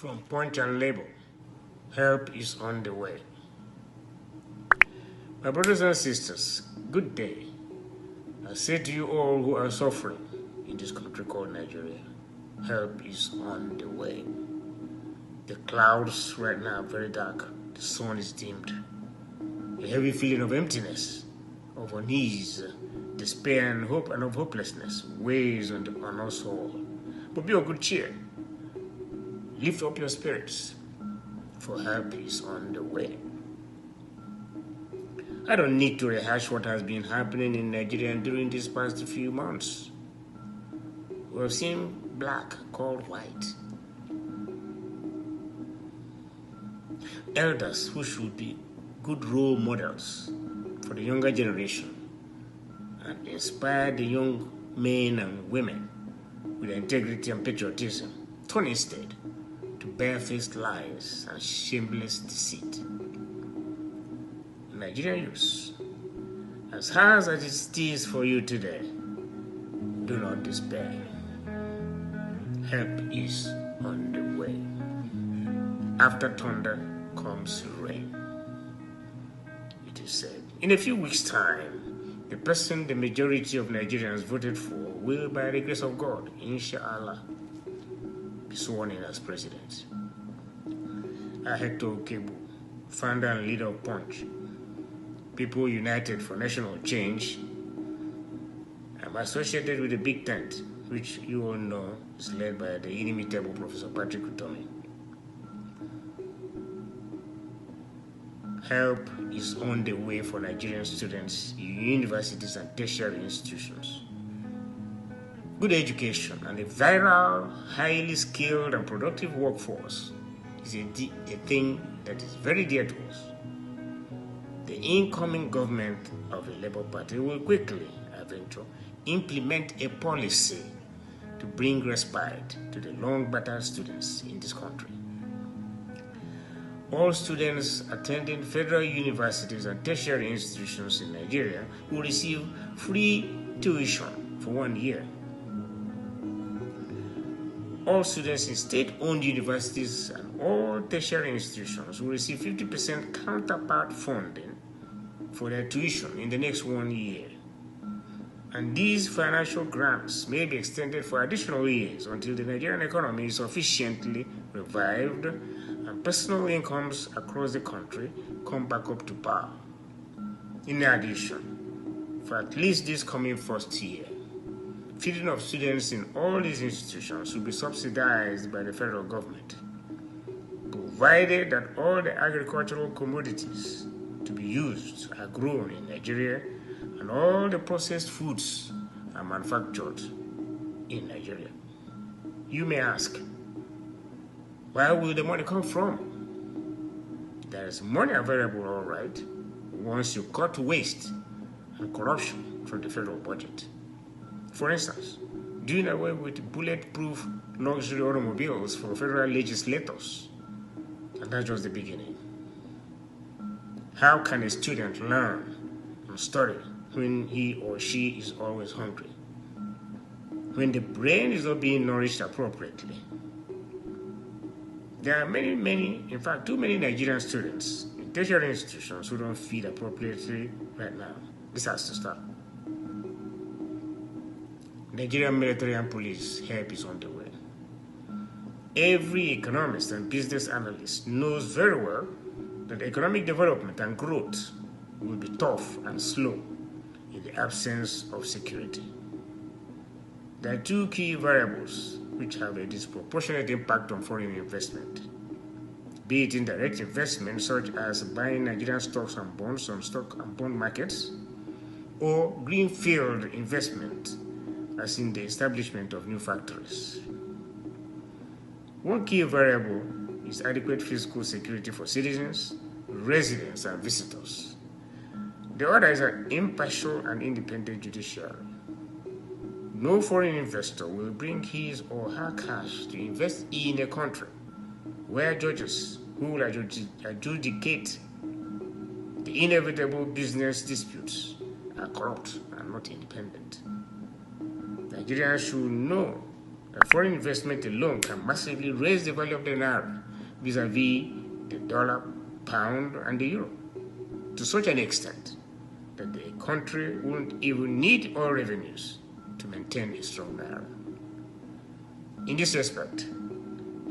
From Punch and Label, help is on the way. My brothers and sisters, good day. I say to you all who are suffering in this country called Nigeria, help is on the way. The clouds right now are very dark. The sun is dimmed. A heavy feeling of emptiness, of unease, despair and hope and of hopelessness weighs on us all. But be of good cheer. Lift up your spirits, for help is on the way. I don't need to rehash what has been happening in Nigeria during these past few months. We have seen black called white. Elders who should be good role models for the younger generation and inspire the young men and women with integrity and patriotism turn instead to barefaced lies and shameless deceit. Nigerian youth, as hard as it is for you today, do not despair. Help is on the way. After thunder comes rain. It is said, in a few weeks' time, the person the majority of Nigerians voted for will, by the grace of God, inshallah, be sworn in as president. I, Hector Ukegbu, founder and leader of Punch, People United for National Change, I'm associated with the Big Tent, which you all know is led by the inimitable Professor Patrick Utomi. Help is on the way for Nigerian students, universities and tertiary institutions. Good education and a viral, highly skilled and productive workforce is a thing that is very dear to us. The incoming government of the Labour Party will quickly, I venture, implement a policy to bring respite to the long-battered students in this country. All students attending federal universities and tertiary institutions in Nigeria will receive free tuition for 1 year. All students in state-owned universities and all tertiary institutions will receive 50% counterpart funding for their tuition in the next 1 year. And these financial grants may be extended for additional years until the Nigerian economy is sufficiently revived and personal incomes across the country come back up to par. In addition, for at least this coming first year, feeding of students in all these institutions will be subsidized by the federal government, provided that all the agricultural commodities to be used are grown in Nigeria and all the processed foods are manufactured in Nigeria. You may ask, where will the money come from? There is money available, all right, once you cut waste and corruption from the federal budget. For instance, doing away with bulletproof luxury automobiles for federal legislators. And that's just the beginning. How can a student learn and study when he or she is always hungry? When the brain is not being nourished appropriately? There are many, in fact, too many Nigerian students in tertiary institutions who don't feed appropriately right now. This has to stop. Nigerian military and police help is on the way. Every economist and business analyst knows very well that economic development and growth will be tough and slow in the absence of security. There are two key variables which have a disproportionate impact on foreign investment, be it indirect investment such as buying Nigerian stocks and bonds on stock and bond markets, or greenfield investment as in the establishment of new factories. One key variable is adequate physical security for citizens, residents, and visitors. The other is an impartial and independent judiciary. No foreign investor will bring his or her cash to invest in a country where judges who will adjudicate the inevitable business disputes are corrupt and not independent. Nigerians should know Foreign investment alone can massively raise the value of the naira vis-a-vis the dollar, pound, and the euro, to such an extent that the country won't even need oil revenues to maintain a strong naira. In this respect,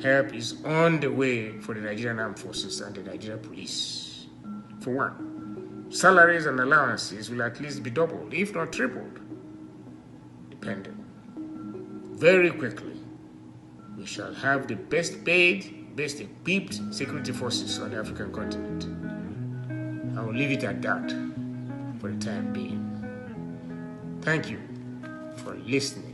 help is on the way for the Nigerian Armed Forces and the Nigerian Police. For one, salaries and allowances will at least be doubled, if not tripled, depending. Very quickly, we shall have the best paid, best equipped security forces on the African continent. I will leave it at that for the time being. Thank you for listening.